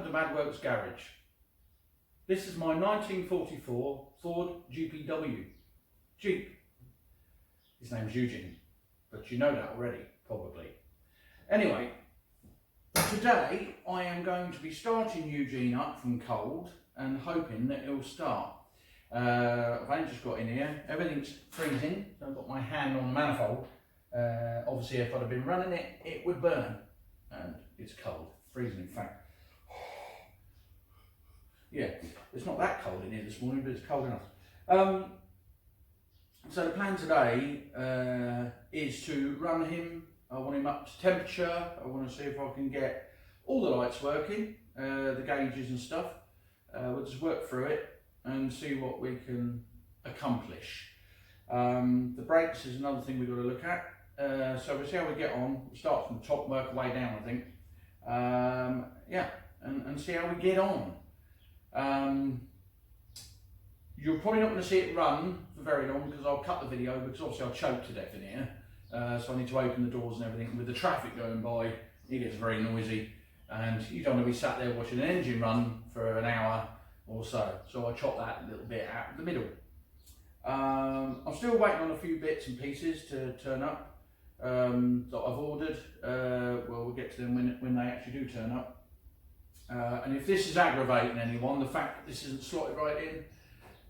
to Mad Works Garage. This is my 1944 Ford GPW. Jeep. His name's Eugene, but you know that already, probably. Anyway, today I am going to be starting Eugene up from cold and hoping that he'll start. I've only just got in here, everything's freezing, so I've got my hand on the manifold. Obviously if I'd have been running it, it would burn. And it's cold, freezing in fact. Yeah, it's not that cold in here this morning, but it's cold enough. So the plan today is to run him. I want him up to temperature. I want to see if I can get all the lights working, the gauges and stuff. We'll just work through it and see what we can accomplish. The brakes is another thing we've got to look at. So we'll see how we get on. We'll start from the top, work our way down, I think. Yeah, and see how we get on. You're probably not going to see it run for very long because I'll cut the video, because obviously I'll choke to death in here. So I need to open the doors and everything. With the traffic going by, it gets very noisy, and you don't want to be sat there watching an engine run for an hour or so. So I chop that a little bit out the middle. I'm still waiting on a few bits and pieces to turn up that I've ordered. Well, we'll get to them when they actually do turn up. And if this is aggravating anyone, the fact that this isn't slotted right in,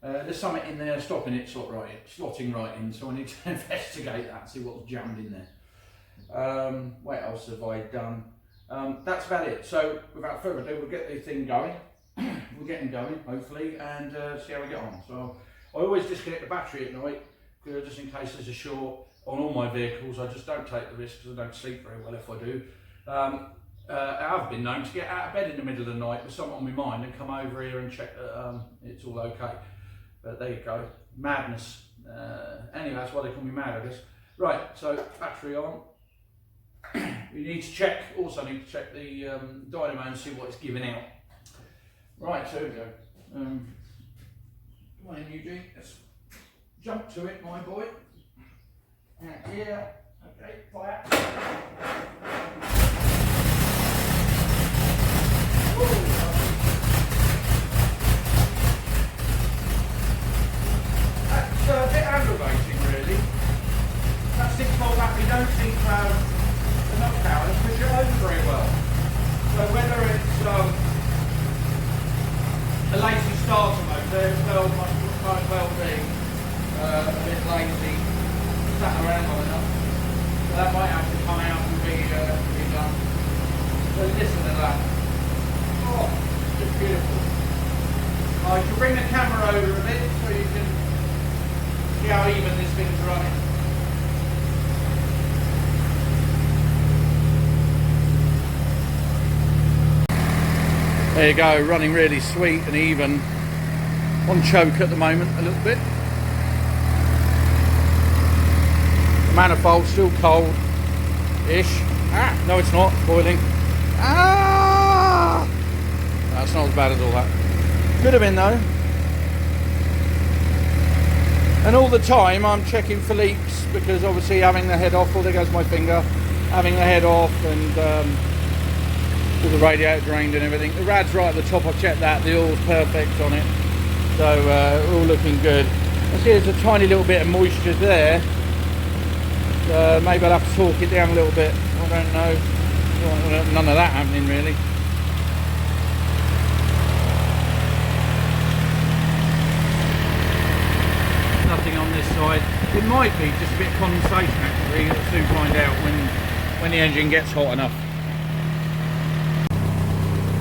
there's something in there stopping it slotting right in, so I need to investigate that, see what's jammed in there. What else have I done? That's about it. So without further ado, we'll get the thing going. We'll get him going, hopefully, and see how we get on. So I always disconnect the battery at night, just in case there's a short on all my vehicles. I just don't take the risk because I don't sleep very well if I do. I've been known to get out of bed in the middle of the night with something on my mind and come over here and check that it's all okay. But there you go, madness. Anyway, that's why they call me mad, I guess. Right, so battery on. You need to check, also need to check the dynamo and see what it's giving out. Right, so here we go. Come on in, Eugene, let's jump to it, my boy. Out here, okay, fire. That's a bit aggravating, really. That 6-volt battery don't seem to have enough power to push it over very well. So whether it's a lazy starter motor, it might well be a bit lazy, sat around long enough. So that might have to come out and be done. So listen to that. Oh, just beautiful. I can bring the camera over a bit so you can see how even this thing's running. There you go, running really sweet and even. On choke at the moment a little bit. The manifold's still cold-ish. Ah, no it's not, boiling. Ah! That's not as bad as all that. Could have been though. And all the time I'm checking for leaks, because obviously having the head off, oh there goes my finger, having the head off and all the radiator drained and everything. The rad's right at the top, I've checked that, the oil's perfect on it. So all looking good. I see there's a tiny little bit of moisture there. Maybe I'll have to torque it down a little bit. I don't know. None of that happening really. Nothing on this side. It might be just a bit of condensation actually. We'll soon find out when the engine gets hot enough.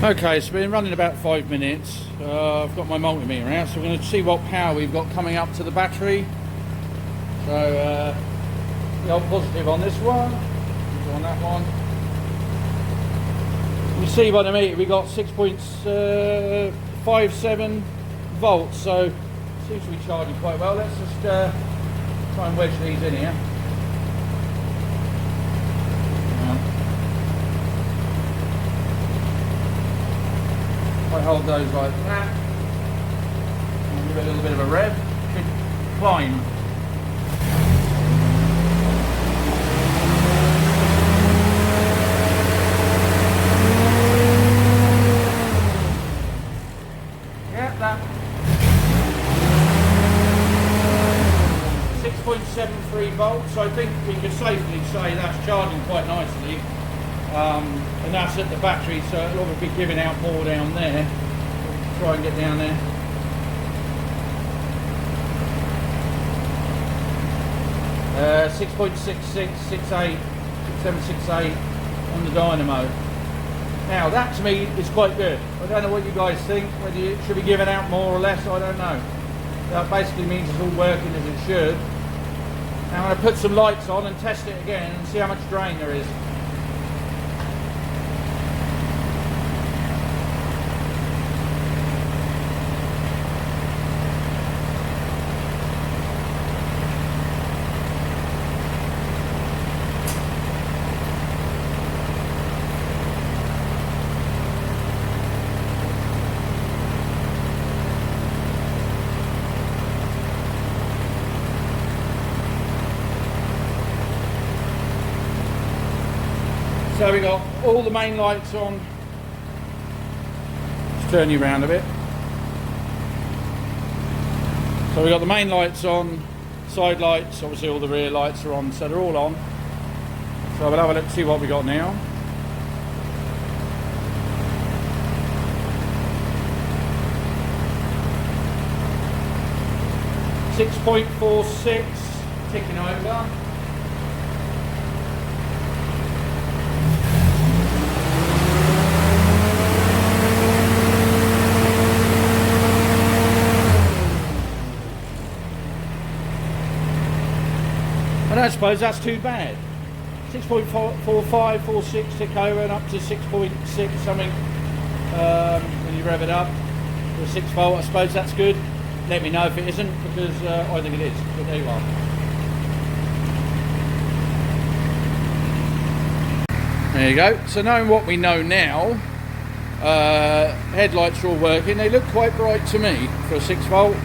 Okay, so we've been running about 5 minutes. I've got my multimeter out, so we're going to see what power we've got coming up to the battery. So the old positive on this one, on that one. You see by the meter we got 6.57 volts, so it seems to be charging quite well. Let's just try and wedge these in here. I hold those like that, and give it a little bit of a rev, should climb. 3 volts. I think we could safely say that's charging quite nicely. And that's at the battery, so it'll obviously be giving out more down there. We'll try and get down there. Uh, 6.66, 68, 6768 on the dynamo. Now that to me is quite good. I don't know what you guys think, whether it should be giving out more or less, I don't know. That basically means it's all working as it should. Now I'm going to put some lights on and test it again and see how much drain there is. So we got all the main lights on. Let's turn you around a bit. So we got the main lights on, side lights, obviously all the rear lights are on, so they're all on. So we'll have a look, see what we got now. .46 ticking over. I don't suppose that's too bad. 6.45, 46 tick over and up to 6.6 something when you rev it up to 6 volt. I suppose that's good. Let me know if it isn't, because I think it is, but there you are. There you go. So knowing what we know now, headlights are all working. They look quite bright to me for a 6 volt.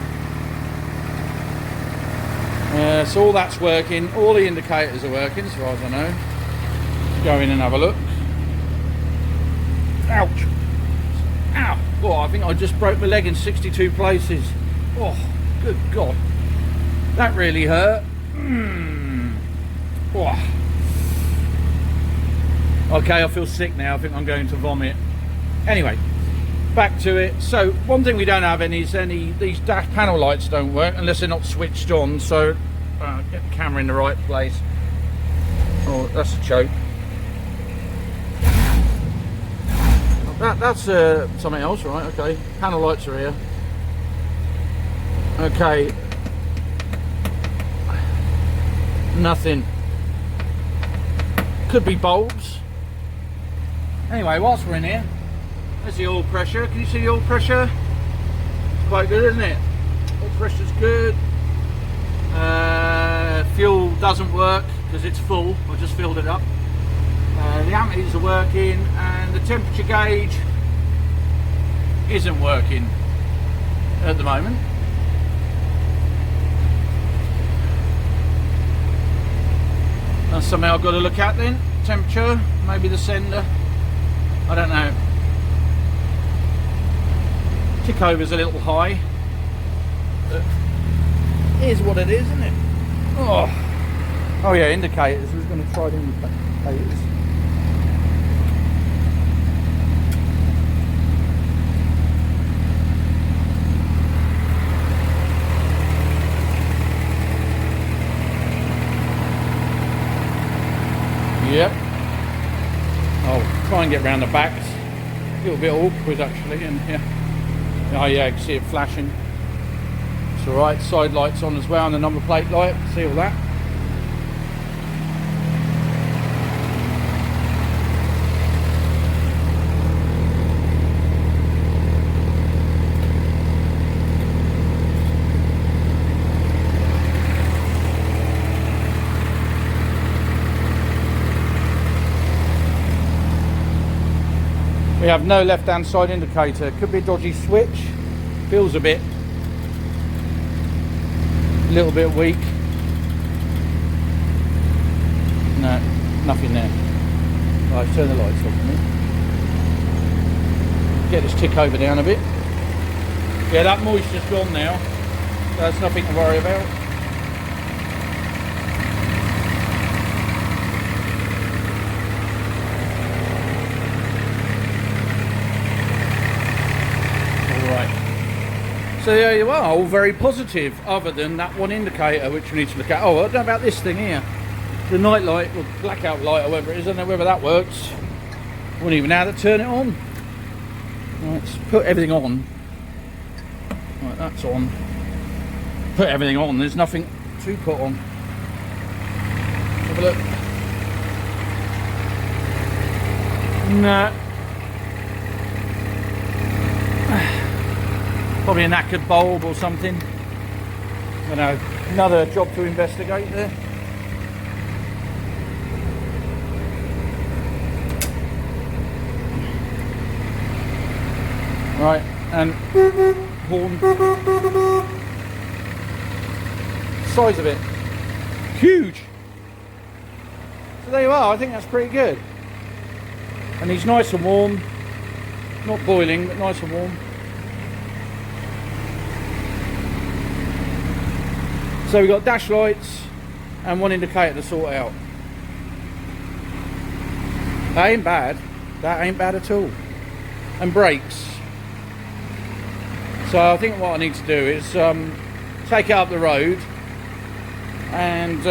So all that's working, all the indicators are working as far as I know. Let's go in and have a look. Ouch! Ow! Oh, I think I just broke my leg in 62 places. Oh, good God. That really hurt. Oh. Okay, I feel sick now. I think I'm going to vomit. Anyway, back to it. So one thing we don't have these dash panel lights don't work unless they're not switched on. So get the camera in the right place. Oh, that's a choke. That's something else, right? Okay, panel lights are here. Okay, nothing. Could be bulbs. Anyway, whilst we're in here, there's the oil pressure. Can you see the oil pressure? It's quite good, isn't it? Oil pressure's good. Fuel doesn't work because it's full. I just filled it up. The ammeters are working, and the temperature gauge isn't working at the moment. That's something I've got to look at then. Temperature, maybe the sender. I don't know. Tick over's a little high. But it is what it is, isn't it? Oh yeah, indicators. We're going to try the indicators. Yep. I'll try and get round the back. It's a little bit awkward actually, and yeah. Oh yeah, you can see it flashing. It's alright, side lights on as well, and the number plate light, see all that. We have no left hand side indicator. Could be a dodgy switch. Feels a little bit weak. No, nothing there. Right, turn the lights off for me. Get this tick over down a bit. Yeah, that moisture's gone now. That's nothing to worry about. So there you are, all very positive, other than that one indicator which we need to look at. Oh, I don't know about this thing here. The night light, or blackout light, or whatever it is. I don't know whether that works. I wouldn't even know how to turn it on. Right, let's put everything on. Right, that's on. Put everything on, there's nothing to put on. Have a look. Nah. Probably a knackered bulb or something. I don't know. Another job to investigate there. Right, and horn. Size of it, huge. So there you are. I think that's pretty good. And he's nice and warm, not boiling, but nice and warm. So we've got dash lights and one indicator to sort out. That ain't bad. That ain't bad at all. And brakes. So I think what I need to do is take it up the road and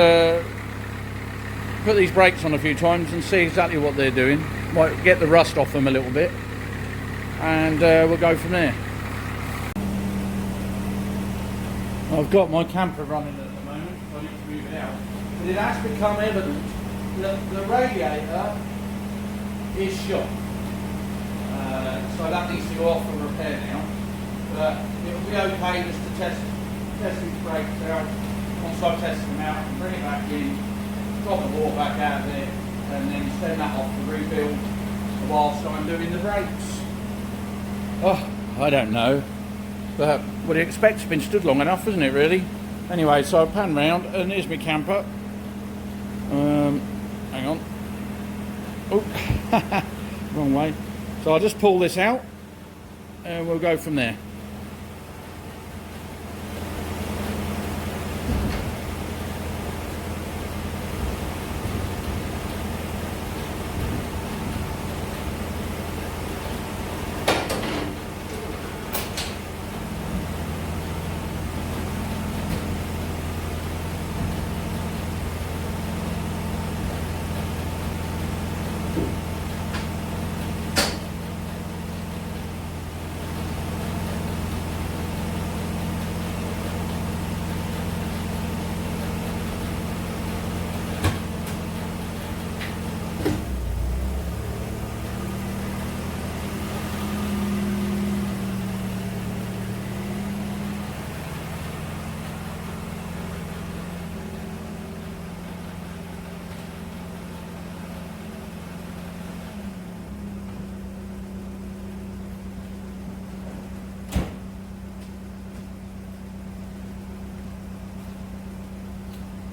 put these brakes on a few times and see exactly what they're doing. Might get the rust off them a little bit, and we'll go from there. I've got my camper running at the moment, so I need to move it out. But it has become evident that the radiator is shot. So that needs to go off for repair now. But it'll be okay just to test these brakes out. Once I've tested them out, I can bring it back in, drop the water back out of there, and then send that off to rebuild whilst I'm doing the brakes. Oh, I don't know. But what do you expect? It's been stood long enough, isn't it, really? Anyway, so I pan round, and here's my camper. Hang on. Oh, wrong way. So I'll just pull this out, and we'll go from there.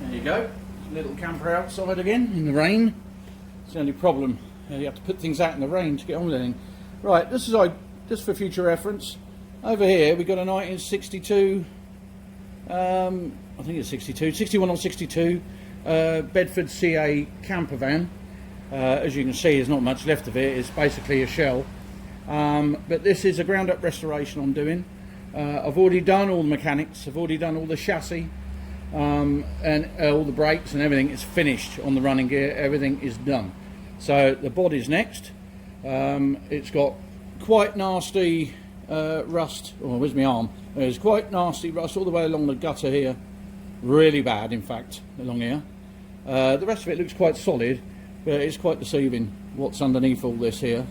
There you go, little camper outside again in the rain. It's the only problem, you have to put things out in the rain to get on with anything. Right, this is just for future reference. Over here we've got a 1962, I think it's 61 or 62, Bedford CA campervan. As you can see, there's not much left of it, it's basically a shell. But this is a ground up restoration I'm doing. I've already done all the mechanics, I've already done all the chassis, and all the brakes and everything is finished on the running gear. Everything is done. So the body's next. It's got quite nasty rust. Oh, where's my arm? There's quite nasty rust all the way along the gutter here. Really bad, in fact, along here. The rest of it looks quite solid, but it's quite deceiving what's underneath all this here.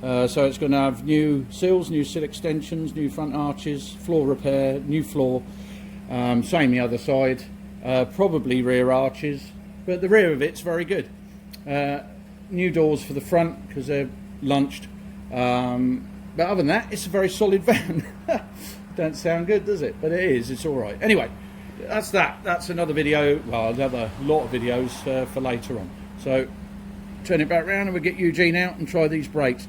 So it's going to have new sills, new sill extensions, new front arches, floor repair, new floor. Same the other side, probably rear arches, but the rear of it's very good. New doors for the front because they're lunched, but other than that, it's a very solid van. Don't sound good, does it? But it is, it's alright. Anyway, that's that. That's another video. Well, I'll have a lot of videos for later on. So turn it back round and we'll get Eugene out and try these brakes.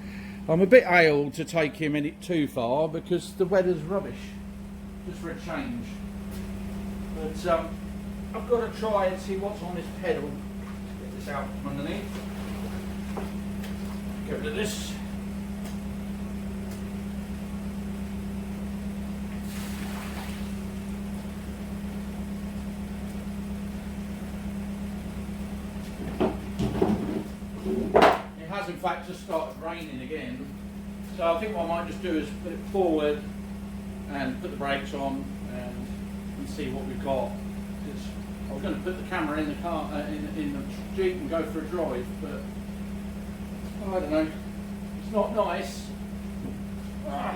I'm a bit ailed to take him any too far because the weather's rubbish, just for a change. But I've got to try and see what's on this pedal. Get this out from underneath. Get rid of this. fact just started raining again. So I think what I might just do is put it forward and put the brakes on and see what we've got. I was going to put the camera in the car, in the Jeep and go for a drive, but I don't know. It's not nice. Ah.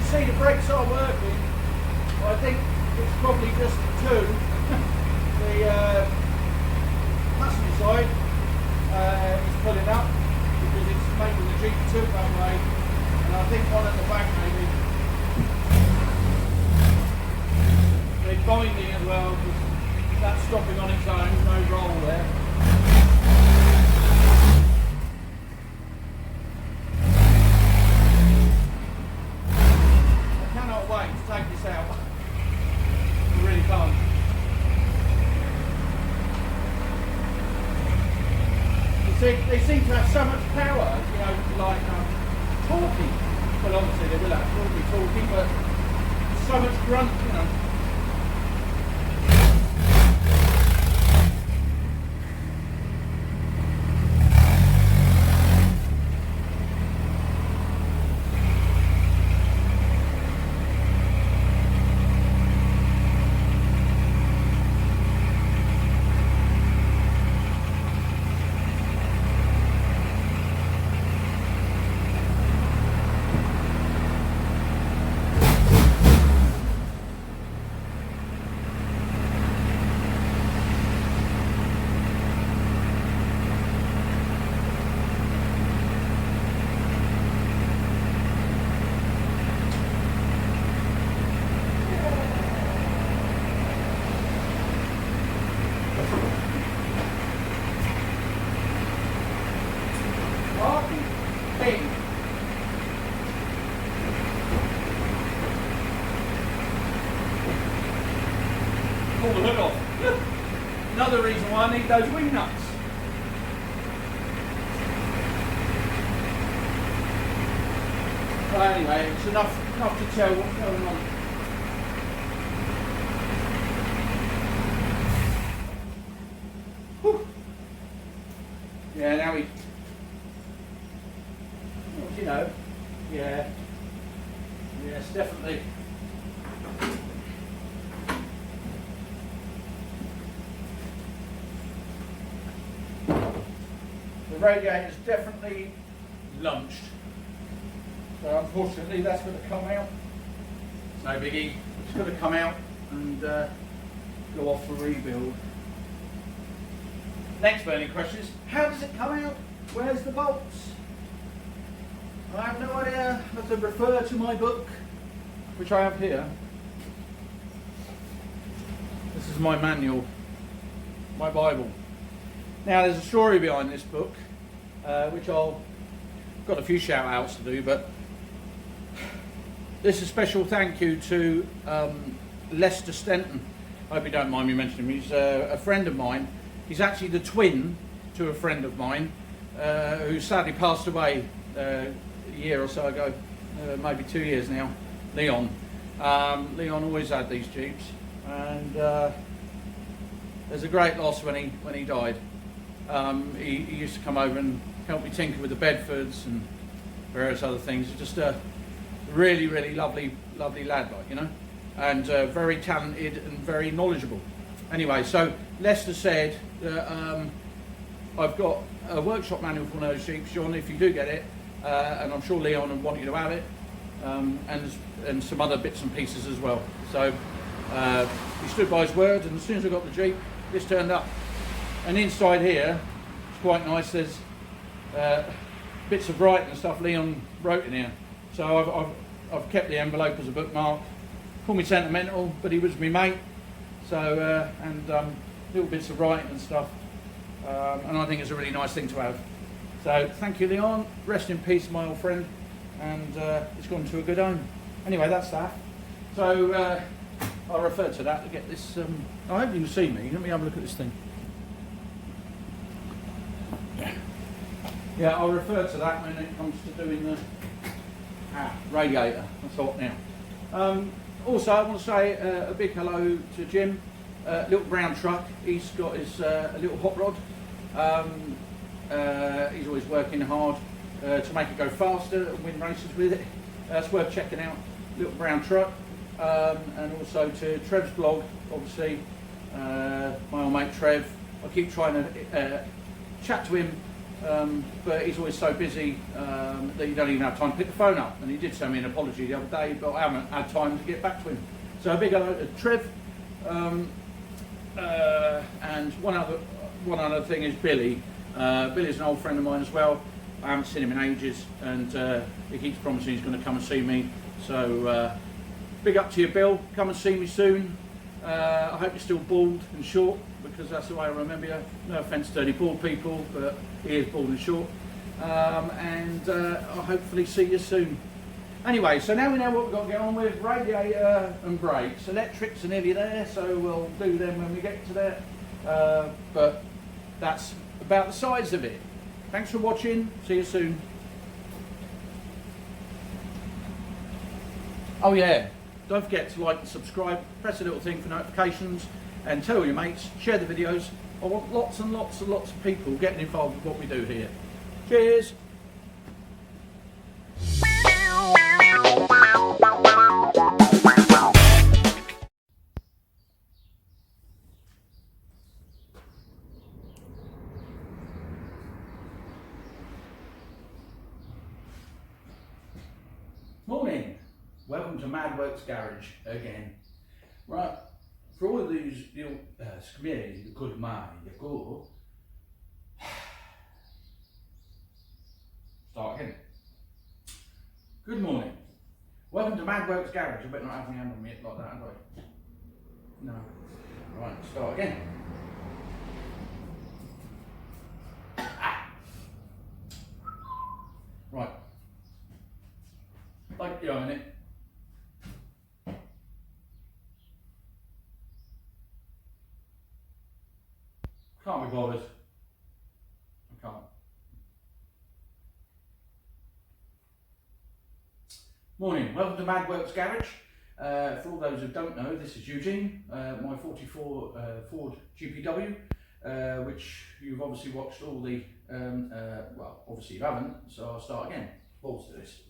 See, the brakes are working. I think it's probably just two. The passenger side is pulling up because it's making the Jeep tilt that way, and I think one at the back maybe. They're binding as well because that's stopping on its own, no roll there. Wait to take this out. I really can't. You see, they seem to have so much power, you know, like talking. Well, obviously they will have talking, but so much grunt, you know. Pull the hood off. Another reason why I need those wing nuts. But anyway, it's enough to tell what's going on. Whew. Yeah, now we, you know, yeah, yes, definitely. The radiator's definitely lunched, so unfortunately that's going to come out. It's no biggie, it's going to come out and go off for rebuild. Next burning question is, how does it come out? Where's the bolts? I have no idea. I have to refer to my book, which I have here. This is my manual, my Bible. Now there's a story behind this book, which I'll got a few shout outs to do, but this is a special thank you to Lester Stenton. I hope you don't mind me mentioning him. He's a friend of mine. He's actually the twin to a friend of mine who sadly passed away a year or so ago, maybe 2 years now, Leon. Leon always had these Jeeps, and there's a great loss when he died. He used to come over and help me tinker with the Bedfords and various other things. Just a really, really lovely lad, like, you know, and very talented and very knowledgeable. Anyway, so Lester said that I've got a workshop manual for one of those Jeeps, John, if you do get it, and I'm sure Leon would want you to have it, and some other bits and pieces as well. So he stood by his word, and as soon as I got the Jeep, this turned up. And inside here, it's quite nice, there's bits of writing and stuff Leon wrote in here. So I've kept the envelope as a bookmark. Call me sentimental, but he was my mate. So, little bits of writing and stuff. And I think it's a really nice thing to have. So thank you, Leon. Rest in peace, my old friend. And it's gone to a good home. Anyway, that's that. So I referred to that to get this. I hope you can see me. Let me have a look at this thing. Yeah, I'll refer to that when it comes to doing the radiator. That's hot now. Also, I want to say a big hello to Jim. Little brown truck. He's got his a little hot rod. He's always working hard to make it go faster and win races with it. It's worth checking out. Little brown truck. And also to Trev's blog, obviously. My old mate Trev. I keep trying to chat to him. But he's always so busy that you don't even have time to pick the phone up. And he did send me an apology the other day, but I haven't had time to get back to him. So a big hello to Trev. And one other thing is Billy. Billy's an old friend of mine as well. I haven't seen him in ages, and he keeps promising he's going to come and see me. So big up to you, Bill. Come and see me soon. I hope you're still bald and short, because that's the way I remember you. No offence to any bald people, but he is bald and short. And I'll hopefully see you soon. Anyway, so now we know what we've got to get on with. Radiator and brakes. Electrics are nearly there, so we'll do them when we get to there. But that's about the size of it. Thanks for watching. See you soon. Oh yeah, don't forget to like and subscribe. Press the little thing for notifications. And tell all your mates, share the videos. I want lots and lots and lots of people getting involved with what we do here. Cheers! Morning! Welcome to Madworks Garage again. Right. For all of these, good mind, go. Start again. Good morning. Welcome to Madworks Garage. I better not have my hand on me like that, have I? No. Right, start again. Right. Like you own it. Can't be bothered. I can't. Morning, welcome to Madworks Garage. For all those who don't know, this is Eugene, my 44 Ford GPW, which you've obviously watched all the, well, obviously you haven't, so I'll start again. Pause to this.